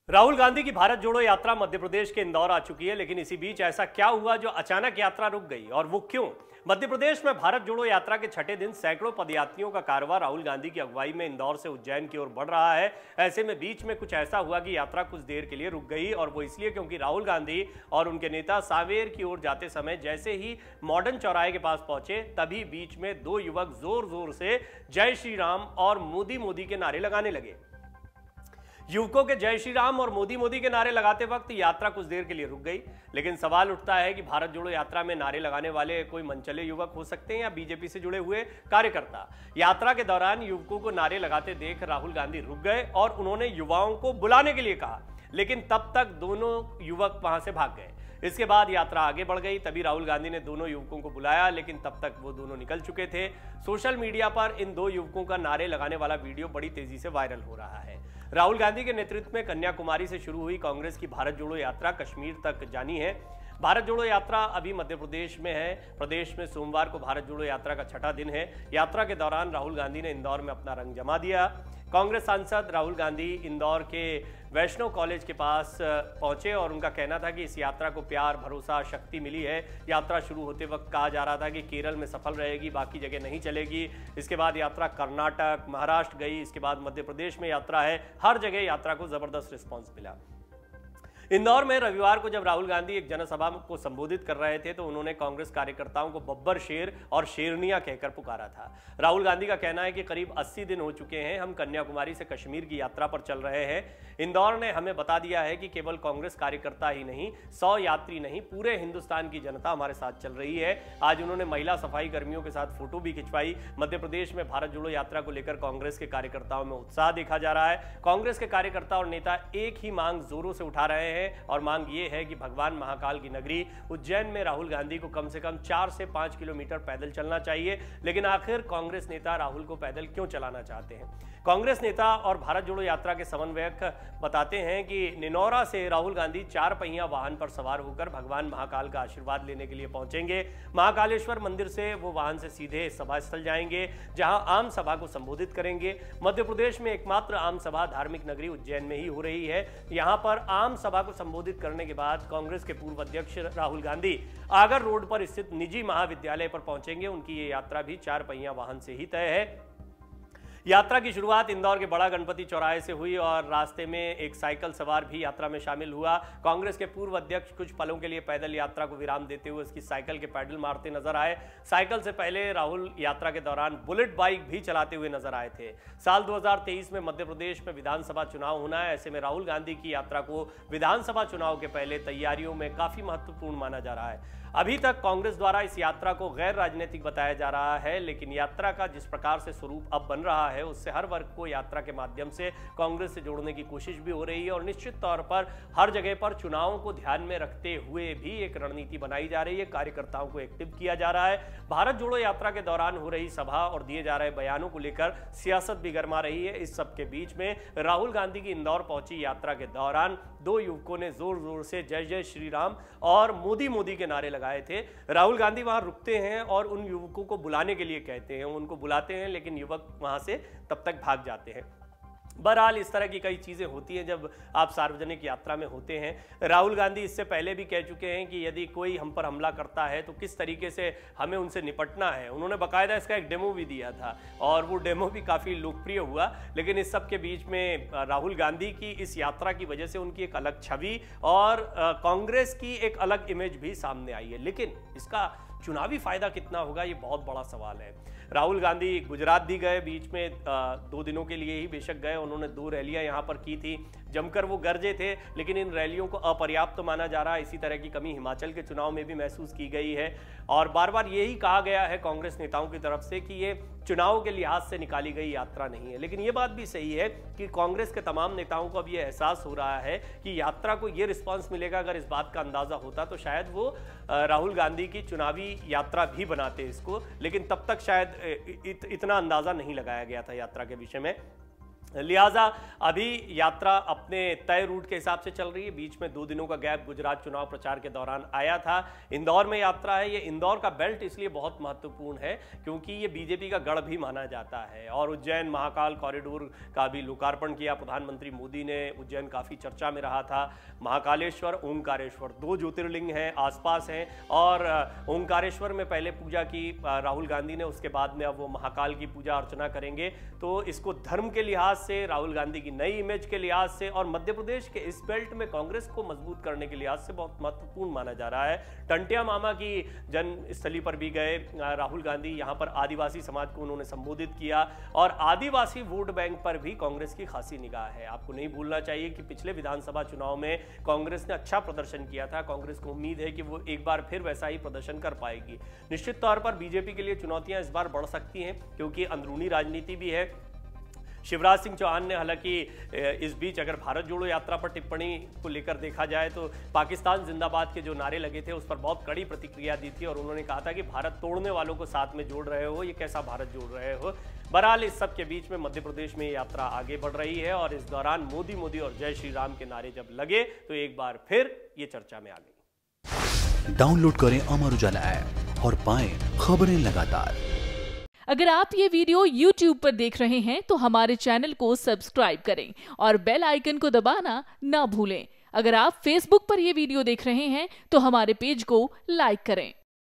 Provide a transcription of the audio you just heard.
राहुल गांधी की भारत जोड़ो यात्रा मध्य प्रदेश के इंदौर आ चुकी है, लेकिन इसी बीच ऐसा क्या हुआ जो अचानक यात्रा रुक गई और वो क्यों? मध्य प्रदेश में भारत जोड़ो यात्रा के छठे दिन सैकड़ों पदयात्रियों का कारवां राहुल गांधी की अगुवाई में इंदौर से उज्जैन की ओर बढ़ रहा है। ऐसे में बीच में कुछ ऐसा हुआ कि यात्रा कुछ देर के लिए रुक गई, और वो इसलिए क्योंकि राहुल गांधी और उनके नेता सांवेर की ओर जाते समय जैसे ही मॉडर्न चौराहे के पास पहुंचे, तभी बीच में दो युवक जोर जोर से जय श्री राम और मोदी मोदी के नारे लगाने लगे। युवकों के जय श्री राम और मोदी मोदी के नारे लगाते वक्त यात्रा कुछ देर के लिए रुक गई। लेकिन सवाल उठता है कि भारत जोड़ो यात्रा में नारे लगाने वाले कोई मनचले युवक हो सकते हैं या बीजेपी से जुड़े हुए कार्यकर्ता। यात्रा के दौरान युवकों को नारे लगाते देख राहुल गांधी रुक गए और उन्होंने युवाओं को बुलाने के लिए कहा, लेकिन तब तक दोनों युवक वहां से भाग गए। इसके बाद यात्रा आगे बढ़ गई। तभी राहुल गांधी ने दोनों युवकों को बुलाया, लेकिन तब तक वो दोनों निकल चुके थे। सोशल मीडिया पर इन दो युवकों का नारे लगाने वाला वीडियो बड़ी तेजी से वायरल हो रहा है। राहुल गांधी के नेतृत्व में कन्याकुमारी से शुरू हुई कांग्रेस की भारत जोड़ो यात्रा कश्मीर तक जानी है। भारत जोड़ो यात्रा अभी मध्य प्रदेश में है। प्रदेश में सोमवार को भारत जोड़ो यात्रा का छठा दिन है। यात्रा के दौरान राहुल गांधी ने इंदौर में अपना रंग जमा दिया। कांग्रेस सांसद राहुल गांधी इंदौर के वैष्णव कॉलेज के पास पहुंचे और उनका कहना था कि इस यात्रा को प्यार, भरोसा, शक्ति मिली है। यात्रा शुरू होते वक्त कहा जा रहा था कि केरल में सफल रहेगी, बाकी जगह नहीं चलेगी। इसके बाद यात्रा कर्नाटक, महाराष्ट्र गई। इसके बाद मध्य प्रदेश में यात्रा है। हर जगह यात्रा को जबरदस्त रिस्पॉन्स मिला। इंदौर में रविवार को जब राहुल गांधी एक जनसभा को संबोधित कर रहे थे तो उन्होंने कांग्रेस कार्यकर्ताओं को बब्बर शेर और शेरनिया कहकर पुकारा था। राहुल गांधी का कहना है कि करीब 80 दिन हो चुके हैं, हम कन्याकुमारी से कश्मीर की यात्रा पर चल रहे हैं। इंदौर ने हमें बता दिया है कि केवल कांग्रेस कार्यकर्ता ही नहीं, 100 यात्री नहीं, पूरे हिंदुस्तान की जनता हमारे साथ चल रही है। आज उन्होंने महिला सफाई कर्मियों के साथ फोटो भी खिंचवाई। मध्य प्रदेश में भारत जोड़ो यात्रा को लेकर कांग्रेस के कार्यकर्ताओं में उत्साह देखा जा रहा है। कांग्रेस के कार्यकर्ता और नेता एक ही मांग जोरों से उठा रहे हैं, और मांग ये है कि भगवान महाकाल की नगरी उज्जैन में राहुल गांधी को कम से कम 4 से 5 किलोमीटर पैदल चलना चाहिए। लेकिन आखिर कांग्रेस नेता राहुल को पैदल क्यों चलाना चाहते हैं? कांग्रेस नेता और भारत जोड़ो यात्रा के समन्वयक बताते हैं कि निनौरा से राहुल गांधी 4 पहिया वाहन पर सवार होकर भगवान महाकाल का आशीर्वाद लेने के लिए पहुंचेंगे। महाकालेश्वर मंदिर से वो वाहन से सीधे सभा स्थल जाएंगे, जहां आम सभा को संबोधित करेंगे। मध्य प्रदेश में एकमात्र आम सभा धार्मिक नगरी उज्जैन में ही हो रही है। यहां पर आम सभा को संबोधित करने के बाद कांग्रेस के पूर्व अध्यक्ष राहुल गांधी आगर रोड पर स्थित निजी महाविद्यालय पर पहुंचेंगे। उनकी ये यात्रा भी 4 पहिया वाहन से ही तय है। यात्रा की शुरुआत इंदौर के बड़ा गणपति चौराहे से हुई और रास्ते में एक साइकिल सवार भी यात्रा में शामिल हुआ। कांग्रेस के पूर्व अध्यक्ष कुछ पलों के लिए पैदल यात्रा को विराम देते हुए उसकी साइकिल के पैडल मारते नजर आए। साइकिल से पहले राहुल यात्रा के दौरान बुलेट बाइक भी चलाते हुए नजर आए थे। साल 2023 में मध्य प्रदेश में विधानसभा चुनाव होना है। ऐसे में राहुल गांधी की यात्रा को विधानसभा चुनाव के पहले तैयारियों में काफी महत्वपूर्ण माना जा रहा है। अभी तक कांग्रेस द्वारा इस यात्रा को गैर राजनीतिक बताया जा रहा है, लेकिन यात्रा का जिस प्रकार से स्वरूप अब बन रहा है उससे हर वर्ग को यात्रा के माध्यम से कांग्रेस से जोड़ने की कोशिश भी हो रही है, और निश्चित तौर पर हर जगह पर चुनावों को ध्यान में रखते हुए भी एक रणनीति बनाई जा रही है। कार्यकर्ताओं को एक्टिव किया जा रहा है। भारत जोड़ो यात्रा के दौरान हो रही सभा और दिए जा रहे बयानों को लेकर सियासत भी गरमा रही है। इस सब के बीच में राहुल गांधी की इंदौर पहुंची यात्रा के दौरान दो युवकों ने जोर जोर से जय जय श्री राम और मोदी मोदी के नारे लगाए थे। राहुल गांधी वहां रुकते हैं और उन युवकों को बुलाने के लिए कहते हैं, उनको बुलाते हैं, लेकिन युवक वहां से तब तक भाग जाते हैं। बहरहाल इस तरह की कई चीज़ें होती हैं जब आप सार्वजनिक यात्रा में होते हैं। राहुल गांधी इससे पहले भी कह चुके हैं कि यदि कोई हम पर हमला करता है तो किस तरीके से हमें उनसे निपटना है। उन्होंने बाकायदा इसका एक डेमो भी दिया था और वो डेमो भी काफ़ी लोकप्रिय हुआ। लेकिन इस सब के बीच में राहुल गांधी की इस यात्रा की वजह से उनकी एक अलग छवि और कांग्रेस की एक अलग इमेज भी सामने आई है। लेकिन इसका चुनावी फायदा कितना होगा, ये बहुत बड़ा सवाल है। राहुल गांधी गुजरात भी गए, बीच में 2 दिनों के लिए ही बेशक गए। उन्होंने 2 रैलियां यहां पर की थी, जमकर वो गरजे थे, लेकिन इन रैलियों को अपर्याप्त माना जा रहा है। इसी तरह की कमी हिमाचल के चुनाव में भी महसूस की गई है और बार बार यही कहा गया है कांग्रेस नेताओं की तरफ से कि ये चुनाव के लिहाज से निकाली गई यात्रा नहीं है। लेकिन ये बात भी सही है कि कांग्रेस के तमाम नेताओं को अब ये एहसास हो रहा है कि यात्रा को ये रिस्पांस मिलेगा। अगर इस बात का अंदाजा होता तो शायद वो राहुल गांधी की चुनावी यात्रा भी बनाते इसको, लेकिन तब तक शायद इतना अंदाजा नहीं लगाया गया था यात्रा के विषय में। लिहाजा अभी यात्रा अपने तय रूट के हिसाब से चल रही है। बीच में 2 दिनों का गैप गुजरात चुनाव प्रचार के दौरान आया था। इंदौर में यात्रा है। ये इंदौर का बेल्ट इसलिए बहुत महत्वपूर्ण है क्योंकि ये बीजेपी का गढ़ भी माना जाता है। और उज्जैन महाकाल कॉरिडोर का भी लोकार्पण किया प्रधानमंत्री मोदी ने। उज्जैन काफी चर्चा में रहा था। महाकालेश्वर, ओंकारेश्वर 2 ज्योतिर्लिंग हैं, आसपास हैं। और ओंकारेश्वर में पहले पूजा की राहुल गांधी ने, उसके बाद में अब वो महाकाल की पूजा अर्चना करेंगे। तो इसको धर्म के लिहाज से, राहुल गांधी की नई इमेज के लिहाज से और मध्य प्रदेश के इस बेल्ट में कांग्रेस को मजबूत करने के लिहाज से बहुत महत्वपूर्ण माना जा रहा है। टंटिया मामा की जन्मस्थली पर भी गए राहुल गांधी। यहां पर आदिवासी समाज को उन्होंने संबोधित किया और आदिवासी वोट बैंक पर भी कांग्रेस की खासी निगाह है। आपको नहीं भूलना चाहिए कि पिछले विधानसभा चुनाव में कांग्रेस ने अच्छा प्रदर्शन किया था। कांग्रेस को उम्मीद है कि वो एक बार फिर वैसा ही प्रदर्शन कर पाएगी। निश्चित तौर पर बीजेपी के लिए चुनौतियां इस बार बढ़ सकती हैं क्योंकि अंदरूनी राजनीति भी है। शिवराज सिंह चौहान ने हालांकि इस बीच अगर भारत जोड़ो यात्रा पर टिप्पणी को लेकर देखा जाए तो पाकिस्तान जिंदाबाद के जो नारे लगे थे उस पर बहुत कड़ी प्रतिक्रिया दी थी और उन्होंने कहा था कि भारत तोड़ने वालों को साथ में जोड़ रहे हो, ये कैसा भारत जोड़ रहे हो। बहरहाल इस सब के बीच में मध्य प्रदेश में यात्रा आगे बढ़ रही है और इस दौरान मोदी मोदी और जय श्री राम के नारे जब लगे तो एक बार फिर ये चर्चा में आ गई। डाउनलोड करें अमर उजाला ऐप और पाएं खबरें लगातार। अगर आप ये वीडियो YouTube पर देख रहे हैं तो हमारे चैनल को सब्सक्राइब करें और बेल आइकन को दबाना ना भूलें। अगर आप Facebook पर ये वीडियो देख रहे हैं तो हमारे पेज को लाइक करें।